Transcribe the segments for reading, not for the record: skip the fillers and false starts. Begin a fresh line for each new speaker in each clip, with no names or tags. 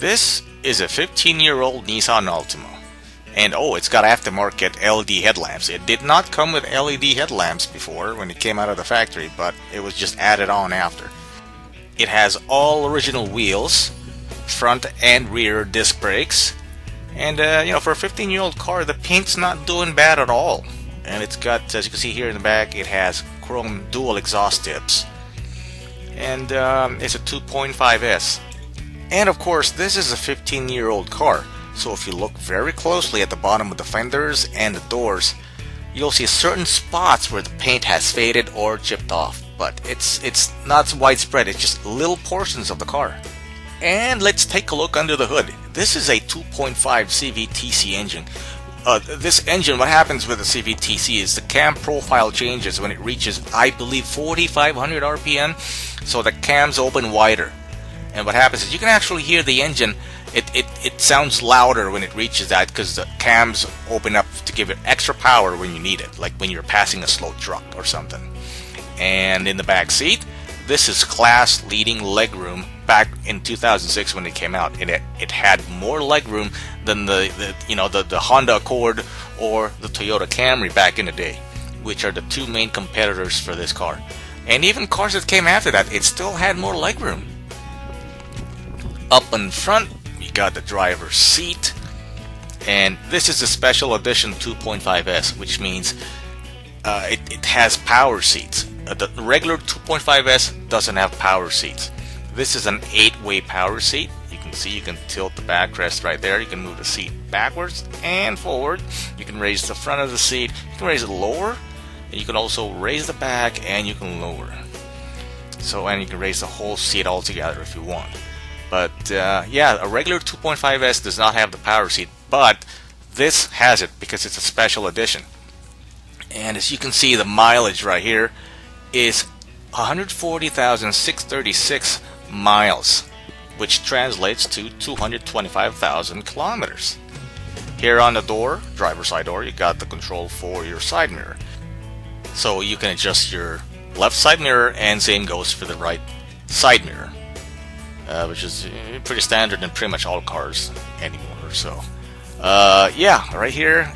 This is a 15-year-old Nissan Altima. And oh, it's got aftermarket LED headlamps. It did not come with LED headlamps before when it came out of the factory, but it was just added on after. It has all original wheels, front and rear disc brakes, and for a 15-year-old car, the paint's not doing bad at all. And it's got, as you can see here in the back, it has chrome dual exhaust tips, and it's a 2.5S. And of course, this is a 15-year-old car, so if you look very closely at the bottom of the fenders and the doors, you'll see certain spots where the paint has faded or chipped off. But it's not widespread, it's just little portions of the car. And let's take a look under the hood. This is a 2.5 CVTC engine. This engine, what happens with the CVTC is the cam profile changes when it reaches, I believe, 4,500 RPM, so the cams open wider. And what happens is you can actually hear the engine. It sounds louder when it reaches that because the cams open up to give it extra power when you need it, like when you're passing a slow truck or something. And in the back seat, this is class-leading legroom back in 2006 when it came out. It had more legroom than the Honda Accord or the Toyota Camry back in the day, which are the two main competitors for this car. And even cars that came after that, it still had more legroom. Up in front, you got the driver's seat, and this is a special edition 2.5S, which means it has power seats. The regular 2.5S doesn't have power seats. This is an 8-way power seat. You can see you can tilt the backrest right there. You can move the seat backwards and forward. You can raise the front of the seat. You can raise it lower, and you can also raise the back, and you can lower. And you can raise the whole seat altogether if you want. But yeah, a regular 2.5S does not have the power seat, but this has it because it's a special edition. And as you can see, the mileage right here is 140,636 miles, which translates to 225,000 kilometers. Here on the door, driver's side door, you got the control for your side mirror. So you can adjust your left side mirror, and same goes for the right side mirror. Which is pretty standard in pretty much all cars anymore. So, yeah, right here,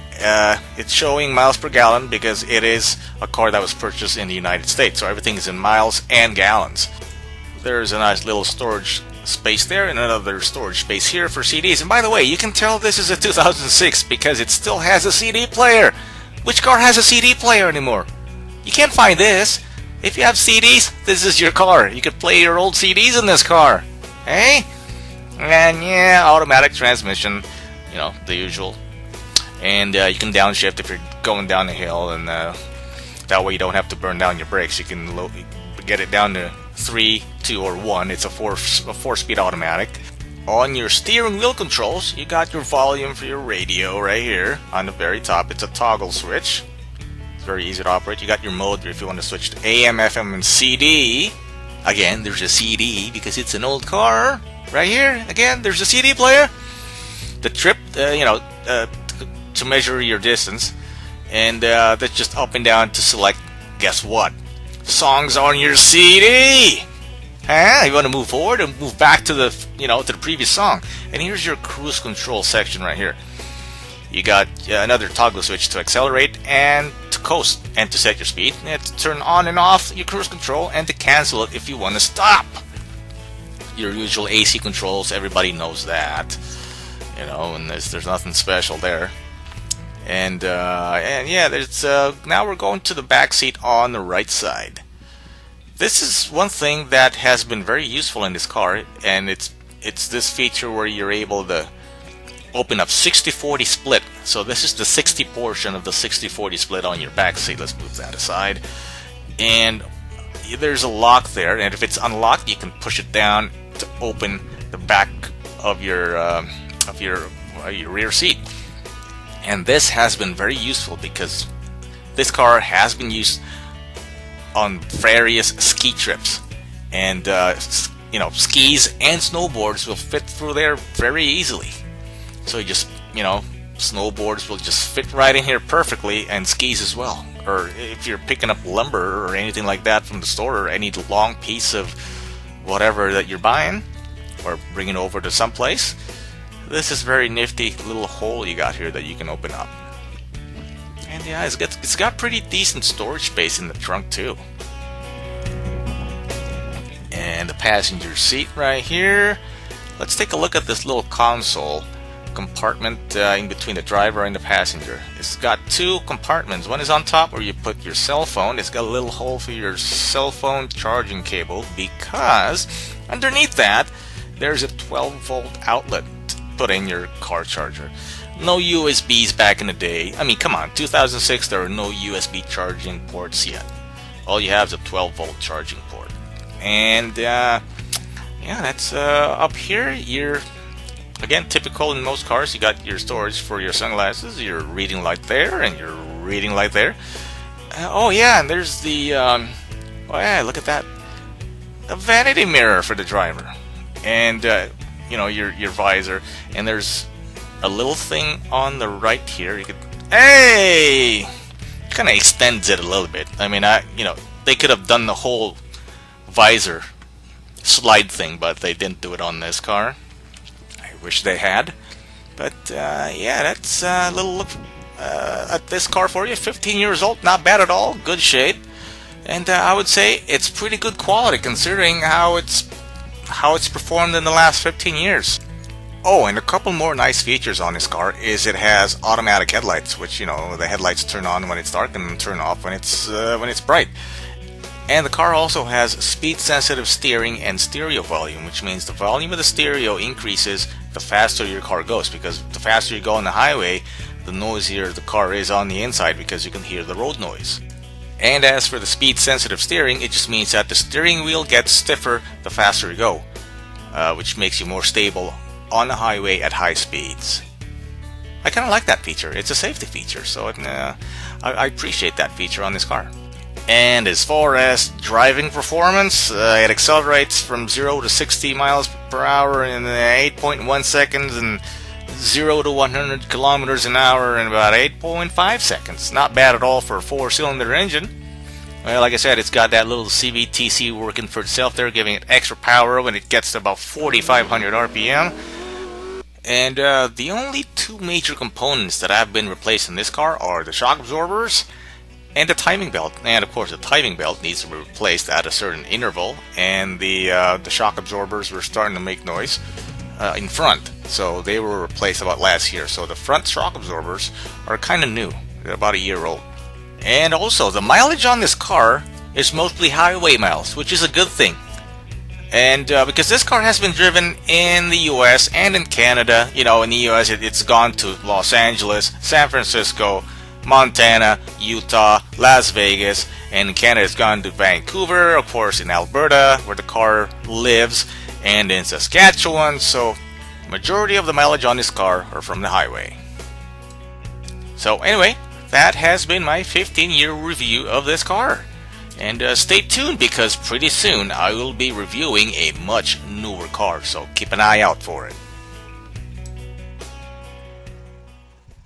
it's showing miles per gallon because it is a car that was purchased in the United States. So everything is in miles and gallons. There's a nice little storage space there and another storage space here for CDs. And by the way, you can tell this is a 2006 because it still has a CD player. Which car has a CD player anymore? You can't find this. If you have CDs, this is your car. You could play your old CDs in this car. Hey? And yeah, automatic transmission, the usual. And you can downshift if you're going down the hill, and that way you don't have to burn down your brakes. You can get it down to 3, 2, or 1. It's a 4-speed automatic. On your steering wheel controls, you got your volume for your radio right here on the very top. It's a toggle switch. It's very easy to operate. You got your mode if you want to switch to AM, FM, and CD. Again, there's a CD because it's an old car. Right here, again, there's a CD player. The trip, to measure your distance. And that's just up and down to select, guess what? Songs on your CD. You want to move forward and move back to the, to the previous song. And here's your cruise control section right here. You got another toggle switch to accelerate and to coast, and to set your speed, and to turn on and off your cruise control, and to cancel it if you want to stop. Your usual AC controls, everybody knows that, and there's nothing special there. And yeah, there's now we're going to the back seat on the right side. This is one thing that has been very useful in this car, and it's this feature where you're able to open up 60-40 split. So this is the 60 portion of the 60-40 split on your back seat. Let's move that aside. And there's a lock there, and if it's unlocked, you can push it down to open the back of your rear seat. And this has been very useful because this car has been used on various ski trips, and skis and snowboards will fit through there very easily. So you just, snowboards will just fit right in here perfectly, and skis as well. Or if you're picking up lumber or anything like that from the store, or any long piece of whatever that you're buying, or bring it over to someplace, this is very nifty little hole you got here that you can open up. And yeah, it's got pretty decent storage space in the trunk too. And the passenger seat right here. Let's take a look at this little console compartment in between the driver and the passenger. It's got two compartments. One is on top where you put your cell phone. It's got a little hole for your cell phone charging cable, because underneath that there's a 12-volt outlet to put in your car charger. No USBs back in the day. I mean, come on, 2006, there are no USB charging ports yet. All you have is a 12-volt charging port. And yeah, that's up here. You're, again, typical in most cars. You got your storage for your sunglasses, your reading light there, and your reading light there. Oh yeah, and there's the oh yeah, look at that, a vanity mirror for the driver, and you know, your visor. And there's a little thing on the right here. You could, hey, kind of extends it a little bit. I mean, you know, they could have done the whole visor slide thing, but they didn't do it on this car. I wish they had. But yeah, that's a little look at this car for you. 15 years old, not bad at all, good shape, and I would say it's pretty good quality considering how it's performed in the last 15 years. Oh, and a couple more nice features on this car is it has automatic headlights, which, you know, the headlights turn on when it's dark and turn off when it's bright. And the car also has speed-sensitive steering and stereo volume, which means the volume of the stereo increases the faster your car goes, because the faster you go on the highway, the noisier the car is on the inside because you can hear the road noise. And as for the speed-sensitive steering, it just means that the steering wheel gets stiffer the faster you go, which makes you more stable on the highway at high speeds. I kind of like that feature. It's a safety feature, so I appreciate that feature on this car. And as far as driving performance, it accelerates from 0 to 60 miles per hour in 8.1 seconds, and 0 to 100 kilometers an hour in about 8.5 seconds. Not bad at all for a 4-cylinder engine. Well, like I said, it's got that little CVTC working for itself there, giving it extra power when it gets to about 4,500 RPM. And the only two major components that have been replaced in this car are the shock absorbers and the timing belt. And of course, the timing belt needs to be replaced at a certain interval, and the shock absorbers were starting to make noise in front, so they were replaced about last year. So the front shock absorbers are kind of new. They're about a year old. And also, the mileage on this car is mostly highway miles, which is a good thing. And because this car has been driven in the US and in Canada. You know, in the US it's gone to Los Angeles, San Francisco, Montana, Utah, Las Vegas, and in Canada it's gone to Vancouver, of course in Alberta where the car lives, and in Saskatchewan. So majority of the mileage on this car are from the highway. So anyway, that has been my 15-year review of this car. And stay tuned, because pretty soon I will be reviewing a much newer car, so keep an eye out for it.